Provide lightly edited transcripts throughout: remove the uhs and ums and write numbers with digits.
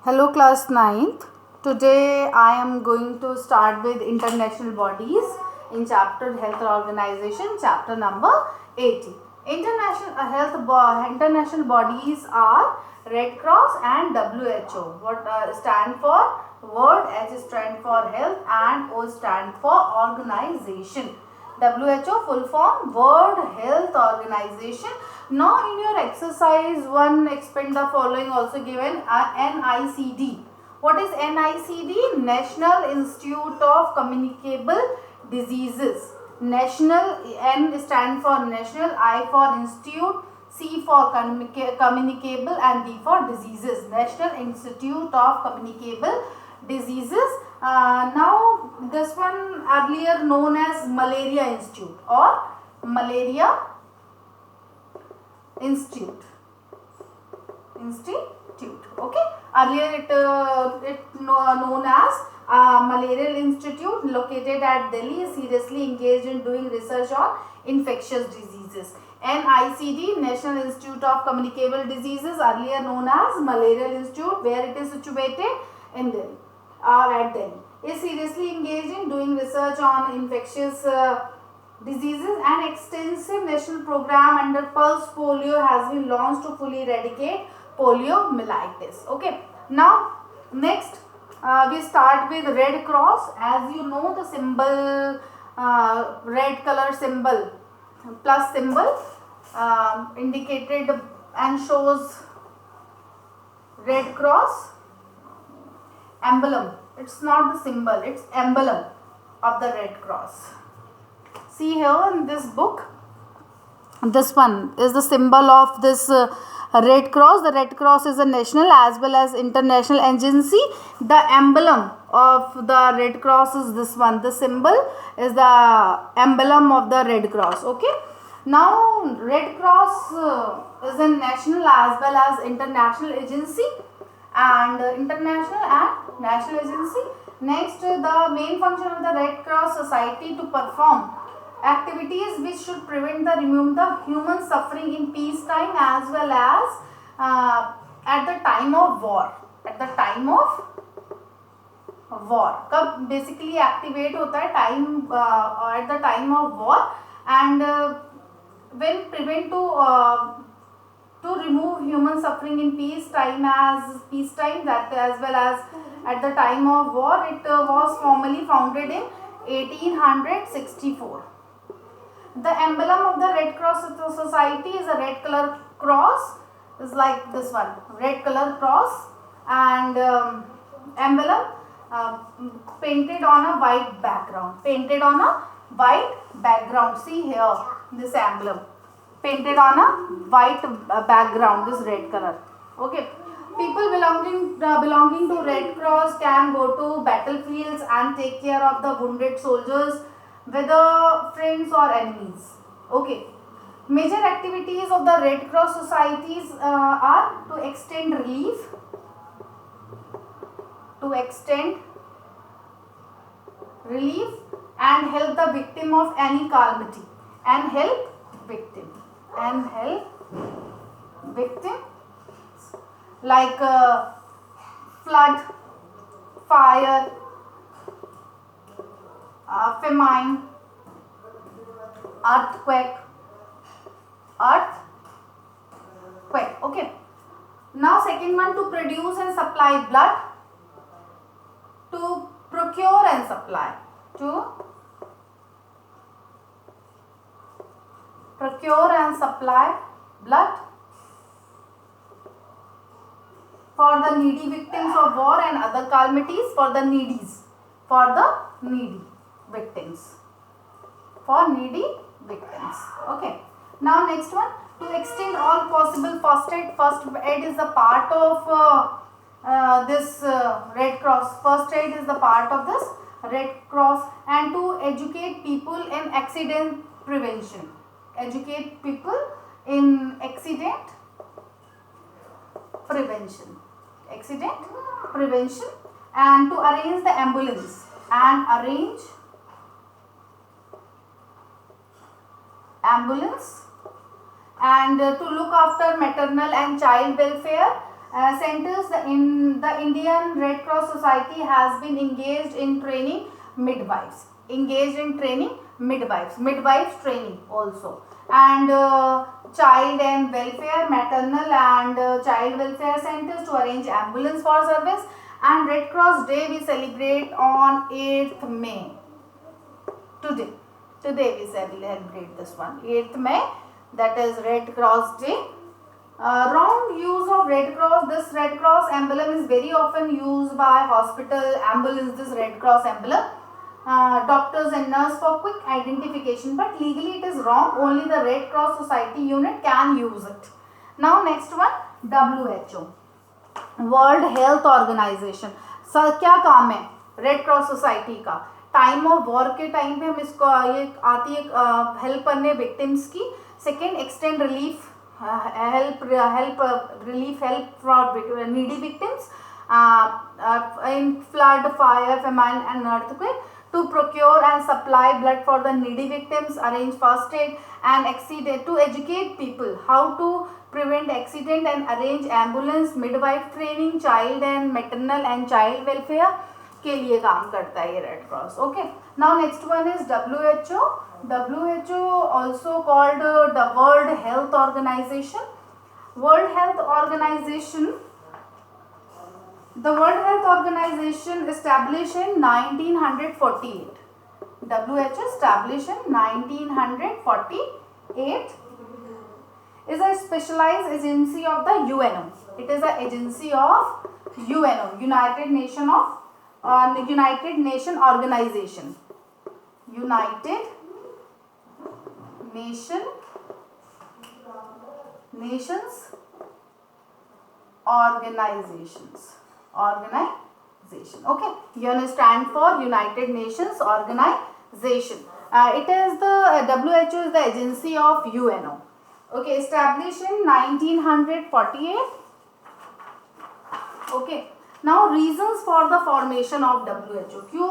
Hello class ninth. Today I am going to start with international bodies in chapter health organization, chapter number 80. International bodies are Red Cross and WHO. What stand for? Word H stand for health and O stand for organization. WHO full form World Health Organization. Now in your exercise 1 expand the following also given NICD. What is NICD? National Institute of Communicable Diseases. National, N stand for national, I for institute, C for communicable and D for diseases. National Institute of Communicable Diseases. Now this one earlier known as Malaria Institute or Malaria Institute. Okay. Earlier it known as Malarial Institute, located at Delhi, is seriously engaged in doing research on infectious diseases. NICD, National Institute of Communicable Diseases, earlier known as Malarial Institute, where it is situated in Delhi or at Delhi, is seriously engaged in doing research on infectious diseases. An extensive national program under pulse polio has been launched to fully eradicate poliomyelitis. Okay. Now next we start with Red Cross. As you know, the symbol, red color symbol, plus symbol indicated and shows Red Cross emblem. It's not the symbol, it's emblem of the Red Cross. See here in this book, this one is the symbol of this Red Cross. The Red Cross is a national as well as international agency. The emblem of the Red Cross is this one. The symbol is the emblem of the Red Cross. Okay. Now Red Cross is a national as well as international agency, and international and national agency. Next, the main function of the Red Cross Society to perform activities which should prevent the remove the human suffering in peacetime as well as at the time of war. At the time of war, कब basically activate होता है time at the time of war, and when prevent to remove human suffering in peacetime that as well as at the time of war. It was formally founded in 1864. The emblem of the Red Cross Society is a red color cross, is like this one, red color cross, and emblem painted on a white background. See here, this emblem painted on a white background, this red color. Okay. People belonging to Red Cross can go to battlefields and take care of the wounded soldiers, whether friends or enemies. Okay. Major activities of the Red Cross societies are to extend relief, and help the victim of any calamity, and help victim like flood, fire, famine, earthquake. Okay. Now second one, to produce and supply blood, to procure and supply, blood for the needy victims of war and other calamities, for the needy victims. Okay. Now next one, to extend all possible first aid. First aid is a part of this Red Cross. First aid is the part of this Red Cross, and to educate people in accident prevention. And to arrange the ambulance and to look after maternal and child welfare, Centers, the Indian Red Cross Society has been engaged in training midwives, midwives training also, and child and welfare, maternal and child welfare centers to arrange ambulance for service. And Red Cross Day we celebrate on 8th May. Today we celebrate this one, 8th May, that is Red Cross Day. Wrong use of Red Cross. This Red Cross emblem is very often used by hospital ambulance, this Red Cross emblem. Doctors and nurse for quick identification, but legally it is wrong. Only the Red Cross Society unit can use it. Now next one, WHO, World Health Organization. Sir क्या काम है Red Cross Society का? Time of war के time पे हम इसको ये आती है हेल्प करने विक्टिम्स की. Second, extend relief help for needy victims in flood, fire, famine and earthquake. To procure and supply blood for the needy victims, arrange first aid and accident, to educate people how to prevent accident and arrange ambulance, midwife training, child and maternal and child welfare के लिए काम करता है ये red cross. Okay, now next one is WHO. WHO also called the World Health Organization. World Health Organization. The World Health Organization established in 1948. WHO established in 1948 is a specialized agency of the UNO. It is an agency of UNO, United Nation Organization. United Nations organization. Okay, UN stand for United Nations Organization. It is the WHO is the agency of UNO. Okay, established in 1948. Okay, now reasons for the formation of WHO. क्यों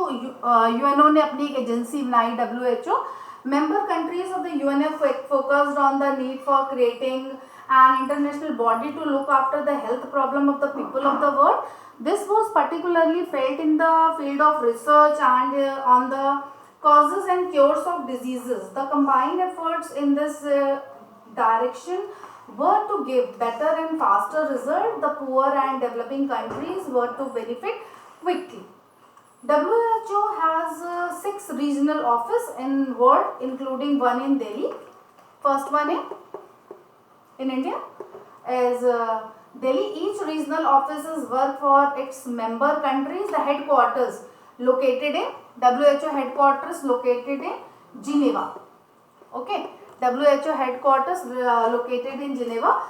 UNO ने अपनी एक agency बनाई WHO? Member countries of the UNO focused on the need for creating an international body to look after the health problem of the people of the world. This was particularly felt in the field of research and on the causes and cures of diseases. The combined efforts in this direction were to give better and faster result. The poor and developing countries were to benefit quickly. WHO has 6 regional offices in world, including one in Delhi. First one in India is Delhi. Each regional offices work for its member countries. The headquarters located in WHO headquarters located in Geneva. Okay, WHO headquarters located in Geneva.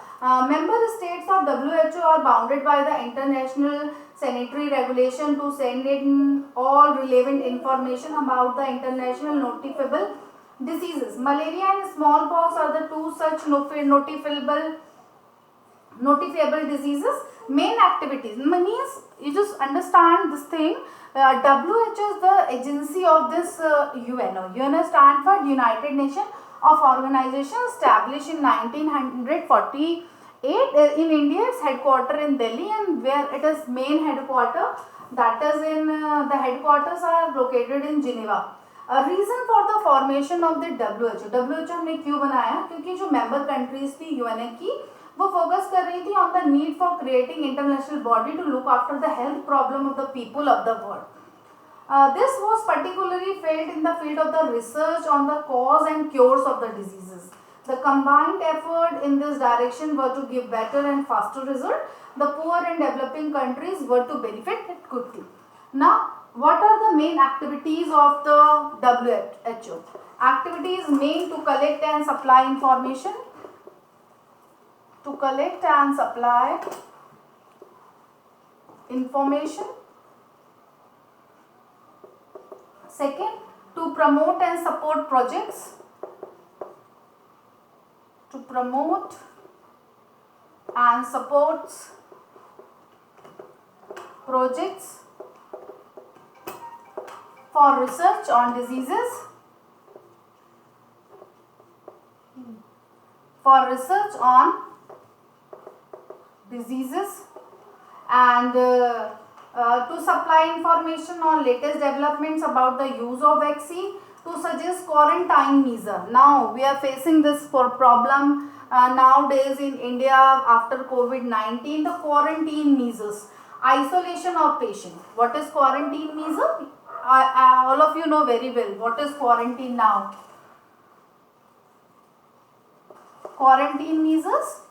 Member states of WHO are bounded by the international sanitary regulation to send in all relevant information about the international notifiable diseases. Malaria and smallpox are the two such notifiable diseases. Main activities means you just understand this thing. WHO is the agency of this UNO. UNO stands for United Nations of Organization, established in 1948. In India, its headquarters in Delhi, and where it is main headquarter, that is in the headquarters are located in Geneva. Reason for the formation of the WHO हमने क्यों बनाया? क्योंकि जो member countries थी UNA की, वो focus कर रही थी on the need for creating international body to look after the health problem of the people of the world. This was particularly felt in the field of the research on the cause and cures of the diseases. The combined effort in this direction were to give better and faster result. The poor and developing countries were to benefit it quickly. Now, what are the main activities of the WHO? Activities main to collect and supply information. Second, to promote and support projects. For research on diseases. and to supply information on latest developments about the use of vaccine, to suggest quarantine measure. Now we are facing this for problem nowadays in India after COVID-19, the quarantine measures, isolation of patient. What is quarantine measure? All of you know very well what is quarantine now. Quarantine measures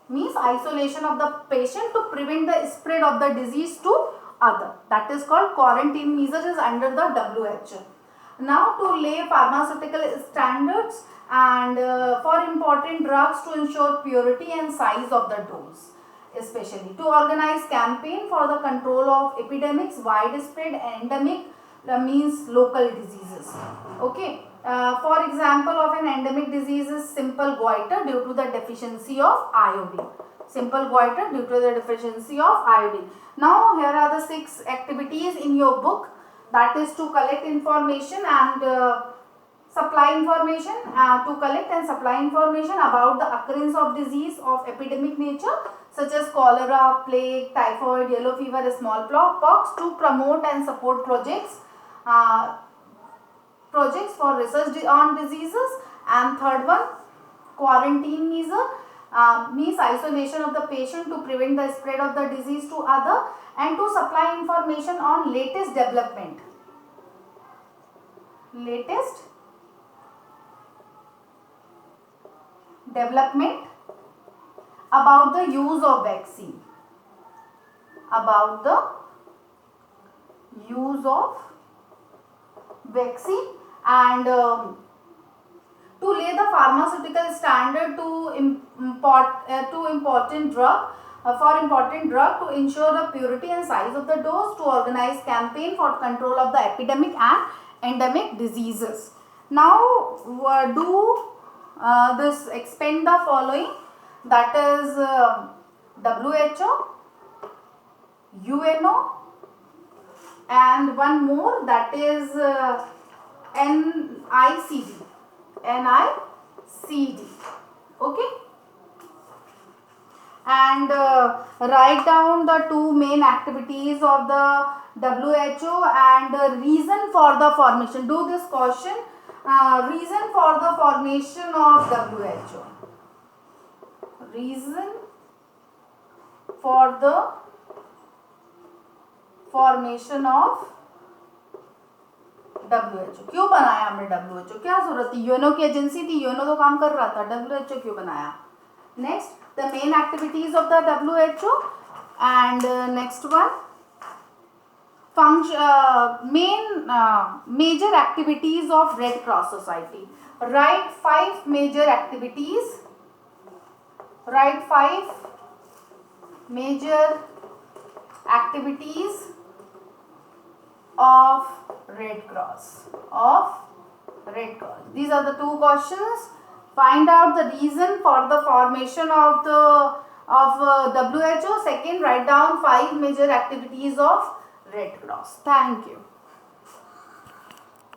means isolation of the patient to prevent the spread of the disease to other. That is called quarantine measures, is under the WHO. Now to lay pharmaceutical standards and for important drugs to ensure purity and size of the dose, especially to organize campaign for the control of epidemics, widespread endemic means local diseases. Okay. For example of an endemic disease is simple goiter due to the deficiency of iodine. Simple goiter due to the deficiency of iodine. Now here are the 6 activities in your book, that is to collect information and supply information, to collect and supply information about the occurrence of disease of epidemic nature such as cholera, plague, typhoid, yellow fever, smallpox, to promote and support projects for research on diseases. And third one, quarantine measure means isolation of the patient to prevent the spread of the disease to other, and to supply information on latest development about the use of vaccine, and to lay the pharmaceutical standard to important drug to ensure the purity and size of the dose, to organize campaign for control of the epidemic and endemic diseases. Now do this expand the following, that is WHO, UNO, and one more, that is NICD. Okay, and write down the 2 main activities of the WHO and reason for the formation. Do this question, reason for the formation of WHO. Reason for the formation of WHO. क्यों बनाया हमने WHO? क्या जरूरत थी? UNO की agency थी, UNO तो काम कर रहा था, WHO क्यों बनाया? Next, the main activities of the WHO, and next one, major activities of Red Cross Society. Write 5 major activities. Write 5 major activities of Red Cross. These are the 2 questions. Find out the reason for the formation of WHO. Second, write down 5 major activities of Red Cross. Thank you.